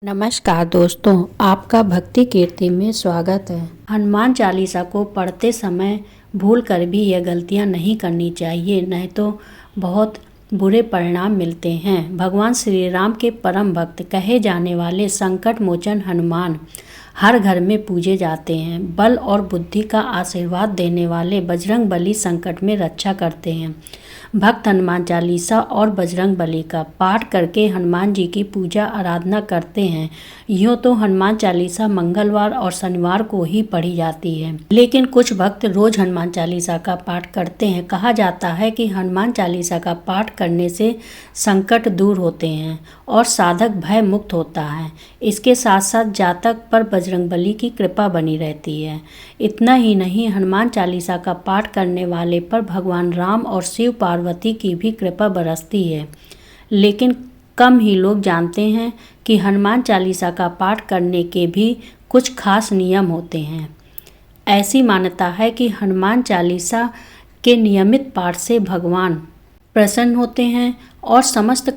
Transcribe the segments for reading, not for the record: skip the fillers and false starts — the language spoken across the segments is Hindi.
नमस्कार दोस्तों, आपका भक्ति कीर्ति में स्वागत है। हनुमान चालीसा को पढ़ते समय भूल कर भी यह गलतियां नहीं करनी चाहिए, नहीं तो बहुत बुरे परिणाम मिलते हैं। भगवान श्री राम के परम भक्त कहे जाने वाले संकट मोचन हनुमान हर घर में पूजे जाते हैं। बल और बुद्धि का आशीर्वाद देने वाले बजरंग बली संकट में रक्षा करते हैं। भक्त हनुमान चालीसा और बजरंग बली का पाठ करके हनुमान जी की पूजा आराधना करते हैं। यूँ तो हनुमान चालीसा मंगलवार और शनिवार को ही पढ़ी जाती है, लेकिन कुछ भक्त रोज हनुमान चालीसा का पाठ करते हैं। कहा जाता है कि हनुमान चालीसा का पाठ करने से संकट दूर होते हैं और साधक भय मुक्त होता है। इसके साथ साथ जातक पर बजरंग बली की कृपा बनी रहती है। इतना ही नहीं, हनुमान चालीसा का पाठ करने वाले पर भगवान राम और शिव पार्वती की भी कृपा बरसती है। लेकिन कम ही लोग जानते हैं कि हनुमान चालीसा का पाठ करने के भी कुछ खास नियम होते हैं। ऐसी मान्यता है कि हनुमान चालीसा के नियमित पाठ से भगवान प्रसन्न होते हैं और समस्त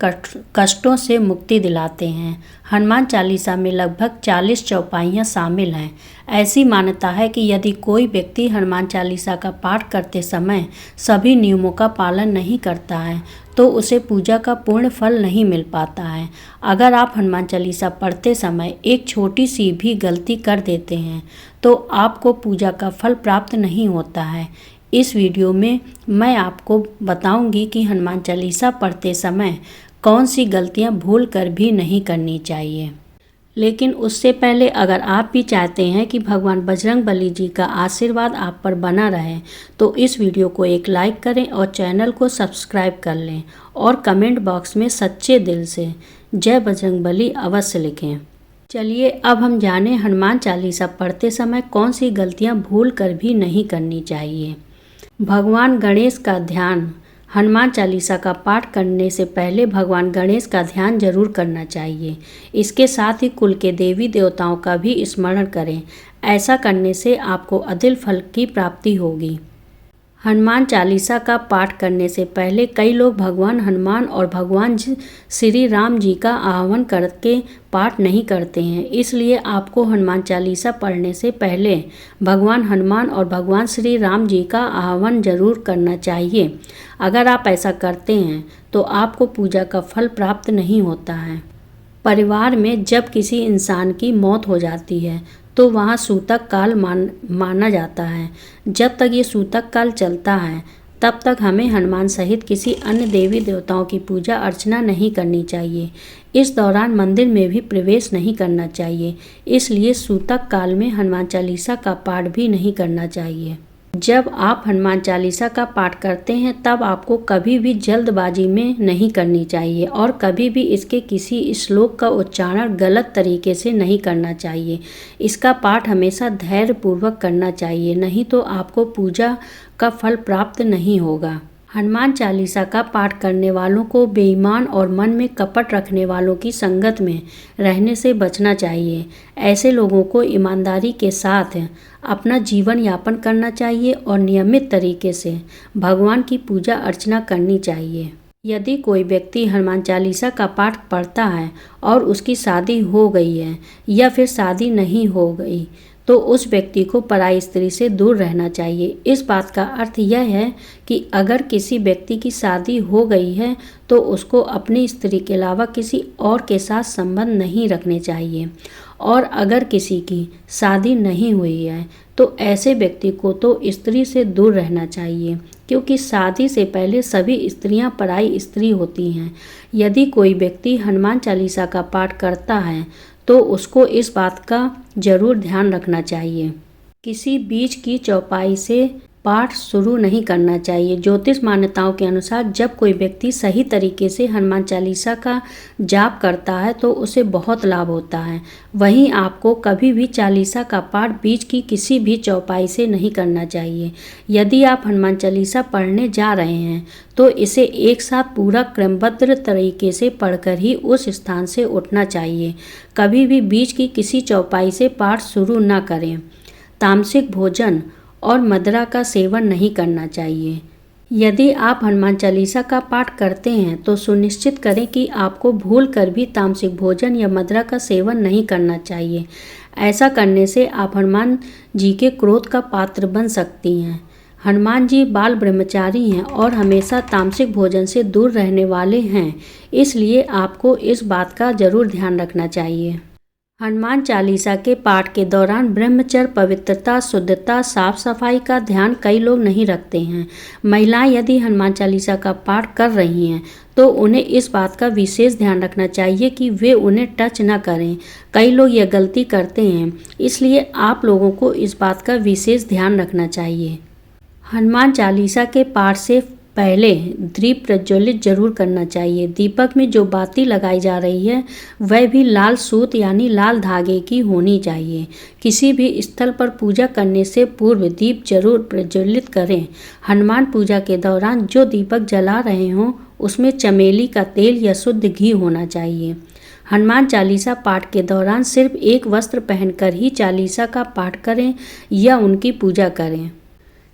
कष्टों से मुक्ति दिलाते हैं। हनुमान चालीसा में लगभग 40 चौपाइयाँ शामिल हैं। ऐसी मान्यता है कि यदि कोई व्यक्ति हनुमान चालीसा का पाठ करते समय सभी नियमों का पालन नहीं करता है तो उसे पूजा का पूर्ण फल नहीं मिल पाता है। अगर आप हनुमान चालीसा पढ़ते समय एक छोटी सी भी गलती कर देते हैं तो आपको पूजा का फल प्राप्त नहीं होता है। इस वीडियो में मैं आपको बताऊंगी कि हनुमान चालीसा पढ़ते समय कौन सी गलतियां भूल कर भी नहीं करनी चाहिए। लेकिन उससे पहले अगर आप भी चाहते हैं कि भगवान बजरंग बली जी का आशीर्वाद आप पर बना रहे तो इस वीडियो को एक लाइक करें और चैनल को सब्सक्राइब कर लें और कमेंट बॉक्स में सच्चे दिल से जय बजरंग बली अवश्य लिखें। चलिए अब हम जानें हनुमान चालीसा पढ़ते समय कौन सी गलतियां भूल कर भी नहीं करनी चाहिए। भगवान गणेश का ध्यान। हनुमान चालीसा का पाठ करने से पहले भगवान गणेश का ध्यान जरूर करना चाहिए। इसके साथ ही कुल के देवी देवताओं का भी स्मरण करें। ऐसा करने से आपको अधिक फल की प्राप्ति होगी। हनुमान चालीसा का पाठ करने से पहले कई लोग भगवान हनुमान और भगवान श्री राम जी का आह्वान करके पाठ नहीं करते हैं। इसलिए आपको हनुमान चालीसा पढ़ने से पहले भगवान हनुमान और भगवान श्री राम जी का आह्वान जरूर करना चाहिए। अगर आप ऐसा करते हैं तो आपको पूजा का फल प्राप्त नहीं होता है। परिवार में जब किसी इंसान की मौत हो जाती है तो वहाँ सूतक काल माना जाता है। जब तक ये सूतक काल चलता है तब तक हमें हनुमान सहित किसी अन्य देवी देवताओं की पूजा अर्चना नहीं करनी चाहिए। इस दौरान मंदिर में भी प्रवेश नहीं करना चाहिए। इसलिए सूतक काल में हनुमान चालीसा का पाठ भी नहीं करना चाहिए। जब आप हनुमान चालीसा का पाठ करते हैं तब आपको कभी भी जल्दबाजी में नहीं करनी चाहिए और कभी भी इसके किसी श्लोक का उच्चारण गलत तरीके से नहीं करना चाहिए। इसका पाठ हमेशा धैर्यपूर्वक करना चाहिए, नहीं तो आपको पूजा का फल प्राप्त नहीं होगा। हनुमान चालीसा का पाठ करने वालों को बेईमान और मन में कपट रखने वालों की संगत में रहने से बचना चाहिए। ऐसे लोगों को ईमानदारी के साथ अपना जीवन यापन करना चाहिए और नियमित तरीके से भगवान की पूजा अर्चना करनी चाहिए। यदि कोई व्यक्ति हनुमान चालीसा का पाठ पढ़ता है और उसकी शादी हो गई है या फिर शादी नहीं हो गई तो उस व्यक्ति को पराई स्त्री से दूर रहना चाहिए। इस बात का अर्थ यह है कि अगर किसी व्यक्ति की शादी हो गई है तो उसको अपनी स्त्री के अलावा किसी और के साथ संबंध नहीं रखने चाहिए। और अगर किसी की शादी नहीं हुई है तो ऐसे व्यक्ति को तो स्त्री से दूर रहना चाहिए, क्योंकि शादी से पहले सभी स्त्रियां पराई स्त्री होती हैं। यदि कोई व्यक्ति हनुमान चालीसा का पाठ करता है तो उसको इस बात का जरूर ध्यान रखना चाहिए। किसी बीच की चौपाई से पाठ शुरू नहीं करना चाहिए। ज्योतिष मान्यताओं के अनुसार जब कोई व्यक्ति सही तरीके से हनुमान चालीसा का जाप करता है तो उसे बहुत लाभ होता है। वहीं आपको कभी भी चालीसा का पाठ बीच की किसी भी चौपाई से नहीं करना चाहिए। यदि आप हनुमान चालीसा पढ़ने जा रहे हैं तो इसे एक साथ पूरा क्रमबद्ध तरीके से पढ़कर ही उस स्थान से उठना चाहिए। कभी भी बीच की किसी चौपाई से पाठ शुरू न करें। तामसिक भोजन और मदिरा का सेवन नहीं करना चाहिए। यदि आप हनुमान चालीसा का पाठ करते हैं तो सुनिश्चित करें कि आपको भूल कर भी तामसिक भोजन या मदिरा का सेवन नहीं करना चाहिए। ऐसा करने से आप हनुमान जी के क्रोध का पात्र बन सकती हैं। हनुमान जी बाल ब्रह्मचारी हैं और हमेशा तामसिक भोजन से दूर रहने वाले हैं, इसलिए आपको इस बात का जरूर ध्यान रखना चाहिए। हनुमान चालीसा के पाठ के दौरान ब्रह्मचर्य, पवित्रता, शुद्धता, साफ सफाई का ध्यान कई लोग नहीं रखते हैं। महिलाएं यदि हनुमान चालीसा का पाठ कर रही हैं तो उन्हें इस बात का विशेष ध्यान रखना चाहिए कि वे उन्हें टच न करें। कई लोग यह गलती करते हैं, इसलिए आप लोगों को इस बात का विशेष ध्यान रखना चाहिए। हनुमान चालीसा के पाठ से पहले दीप प्रज्वलित जरूर करना चाहिए। दीपक में जो बाती लगाई जा रही है वह भी लाल सूत यानी लाल धागे की होनी चाहिए। किसी भी स्थल पर पूजा करने से पूर्व दीप जरूर प्रज्वलित करें। हनुमान पूजा के दौरान जो दीपक जला रहे हों उसमें चमेली का तेल या शुद्ध घी होना चाहिए। हनुमान चालीसा पाठ के दौरान सिर्फ एक वस्त्र पहनकर ही चालीसा का पाठ करें या उनकी पूजा करें।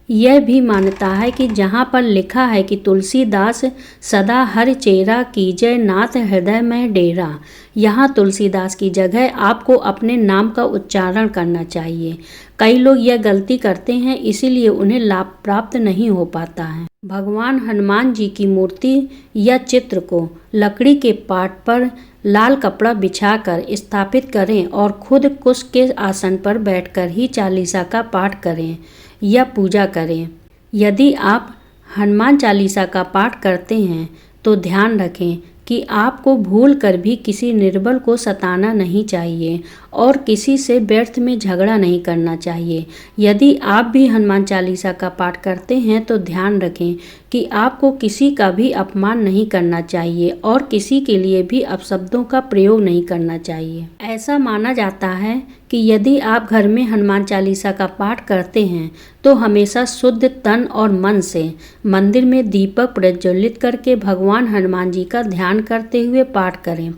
यह भी मान्यता है कि जहाँ पर लिखा है कि तुलसीदास सदा हर चेरा कीजय नाथ हृदय में डेरा, यहाँ तुलसीदास की जगह आपको अपने नाम का उच्चारण करना चाहिए। कई लोग यह गलती करते हैं, इसीलिए उन्हें लाभ प्राप्त नहीं हो पाता है। भगवान हनुमान जी की मूर्ति या चित्र को लकड़ी के पाट पर लाल कपड़ा बिछाकर स्थापित करें और खुद कुश के आसन पर बैठकर ही चालीसा का पाठ करें या पूजा करें। यदि आप हनुमान चालीसा का पाठ करते हैं तो ध्यान रखें कि आपको भूल कर भी किसी निर्बल को सताना नहीं चाहिए और किसी से व्यर्थ में झगड़ा नहीं करना चाहिए। यदि आप भी हनुमान चालीसा का पाठ करते हैं तो ध्यान रखें कि आपको किसी का भी अपमान नहीं करना चाहिए और किसी के लिए भी अपशब्दों का प्रयोग नहीं करना चाहिए। ऐसा माना जाता है कि यदि आप घर में हनुमान चालीसा का पाठ करते हैं तो हमेशा शुद्ध तन और मन से मंदिर में दीपक प्रज्वलित करके भगवान हनुमान जी का ध्यान करते हुए पाठ करें।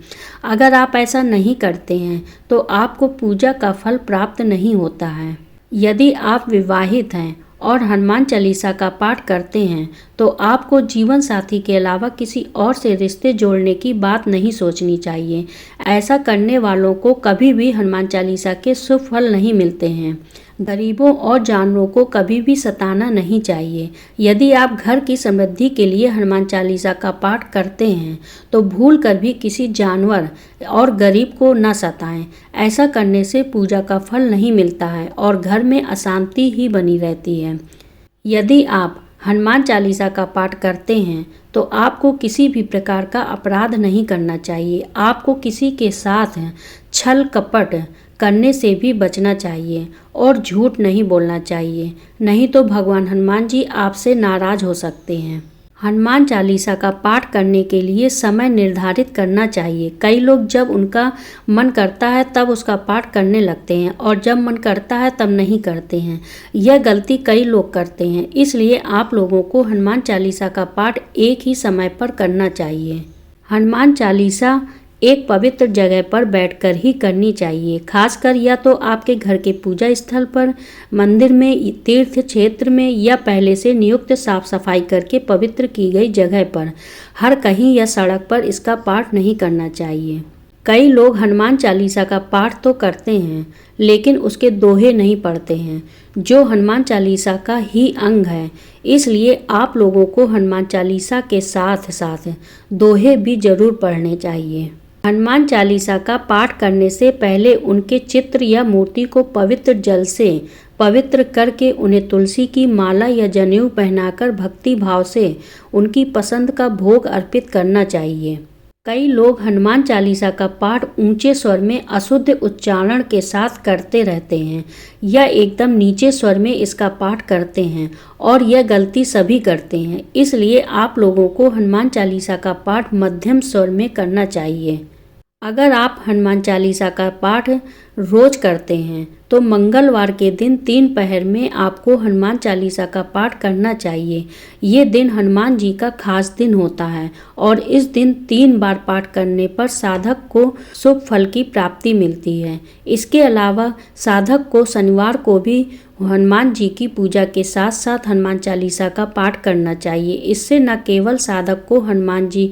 अगर आप ऐसा नहीं करते हैं तो आपको पूजा का फल प्राप्त नहीं होता है। यदि आप विवाहित हैं और हनुमान चालीसा का पाठ करते हैं तो आपको जीवन साथी के अलावा किसी और से रिश्ते जोड़ने की बात नहीं सोचनी चाहिए। ऐसा करने वालों को कभी भी हनुमान चालीसा के शुभ फल नहीं मिलते हैं। गरीबों और जानवरों को कभी भी सताना नहीं चाहिए। यदि आप घर की समृद्धि के लिए हनुमान चालीसा का पाठ करते हैं तो भूल कर भी किसी जानवर और गरीब को न सताएं। ऐसा करने से पूजा का फल नहीं मिलता है और घर में अशांति ही बनी रहती है। यदि आप हनुमान चालीसा का पाठ करते हैं तो आपको किसी भी प्रकार का अपराध नहीं करना चाहिए। आपको किसी के साथ छल कपट करने से भी बचना चाहिए और झूठ नहीं बोलना चाहिए, नहीं तो भगवान हनुमान जी आपसे नाराज हो सकते हैं। हनुमान चालीसा का पाठ करने के लिए समय निर्धारित करना चाहिए। कई लोग जब उनका मन करता है तब उसका पाठ करने लगते हैं और जब मन करता है तब नहीं करते हैं। यह गलती कई लोग करते हैं, इसलिए आप लोगों को हनुमान चालीसा का पाठ एक ही समय पर करना चाहिए। हनुमान चालीसा एक पवित्र जगह पर बैठकर ही करनी चाहिए, खासकर या तो आपके घर के पूजा स्थल पर, मंदिर में, तीर्थ क्षेत्र में या पहले से नियुक्त साफ सफाई करके पवित्र की गई जगह पर। हर कहीं या सड़क पर इसका पाठ नहीं करना चाहिए। कई लोग हनुमान चालीसा का पाठ तो करते हैं लेकिन उसके दोहे नहीं पढ़ते हैं, जो हनुमान चालीसा का ही अंग है। इसलिए आप लोगों को हनुमान चालीसा के साथ साथ दोहे भी जरूर पढ़ने चाहिए। हनुमान चालीसा का पाठ करने से पहले उनके चित्र या मूर्ति को पवित्र जल से पवित्र करके उन्हें तुलसी की माला या जनेऊ पहनाकर भक्ति भाव से उनकी पसंद का भोग अर्पित करना चाहिए। कई लोग हनुमान चालीसा का पाठ ऊंचे स्वर में अशुद्ध उच्चारण के साथ करते रहते हैं या एकदम नीचे स्वर में इसका पाठ करते हैं और यह गलती सभी करते हैं। इसलिए आप लोगों को हनुमान चालीसा का पाठ मध्यम स्वर में करना चाहिए। अगर आप हनुमान चालीसा का पाठ रोज करते हैं तो मंगलवार के दिन 3 पहर में आपको हनुमान चालीसा का पाठ करना चाहिए। ये दिन हनुमान जी का खास दिन होता है और इस दिन 3 बार पाठ करने पर साधक को शुभ फल की प्राप्ति मिलती है। इसके अलावा साधक को शनिवार को भी हनुमान जी की पूजा के साथ साथ हनुमान चालीसा का पाठ करना चाहिए। इससे न केवल साधक को हनुमान जी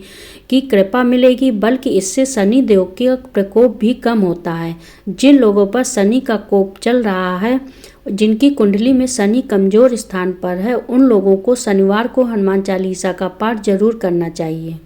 की कृपा मिलेगी बल्कि इससे शनि देव का प्रकोप भी कम होता है। जिन लोगों पर शनि का कोप चल रहा है, जिनकी कुंडली में शनि कमजोर स्थान पर है, उन लोगों को शनिवार को हनुमान चालीसा का पाठ जरूर करना चाहिए।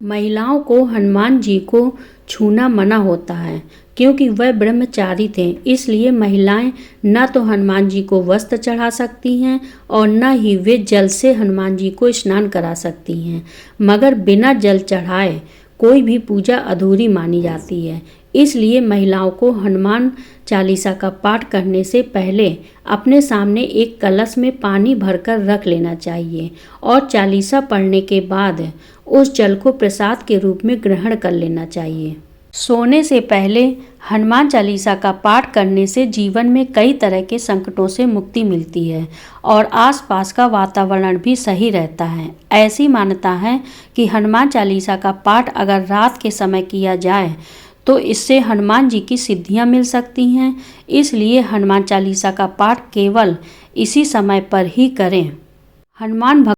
महिलाओं को हनुमान जी को छूना मना होता है क्योंकि वह ब्रह्मचारी थे। इसलिए महिलाएं न तो हनुमान जी को वस्त्र चढ़ा सकती हैं और न ही वे जल से हनुमान जी को स्नान करा सकती हैं। मगर बिना जल चढ़ाए कोई भी पूजा अधूरी मानी जाती है। इसलिए महिलाओं को हनुमान चालीसा का पाठ करने से पहले अपने सामने एक कलश में पानी भरकर रख लेना चाहिए और चालीसा पढ़ने के बाद उस जल को प्रसाद के रूप में ग्रहण कर लेना चाहिए। सोने से पहले हनुमान चालीसा का पाठ करने से जीवन में कई तरह के संकटों से मुक्ति मिलती है और आसपास का वातावरण भी सही रहता है। ऐसी मान्यता है कि हनुमान चालीसा का पाठ अगर रात के समय किया जाए तो इससे हनुमान जी की सिद्धियां मिल सकती हैं। इसलिए हनुमान चालीसा का पाठ केवल इसी समय पर ही करें। हनुमान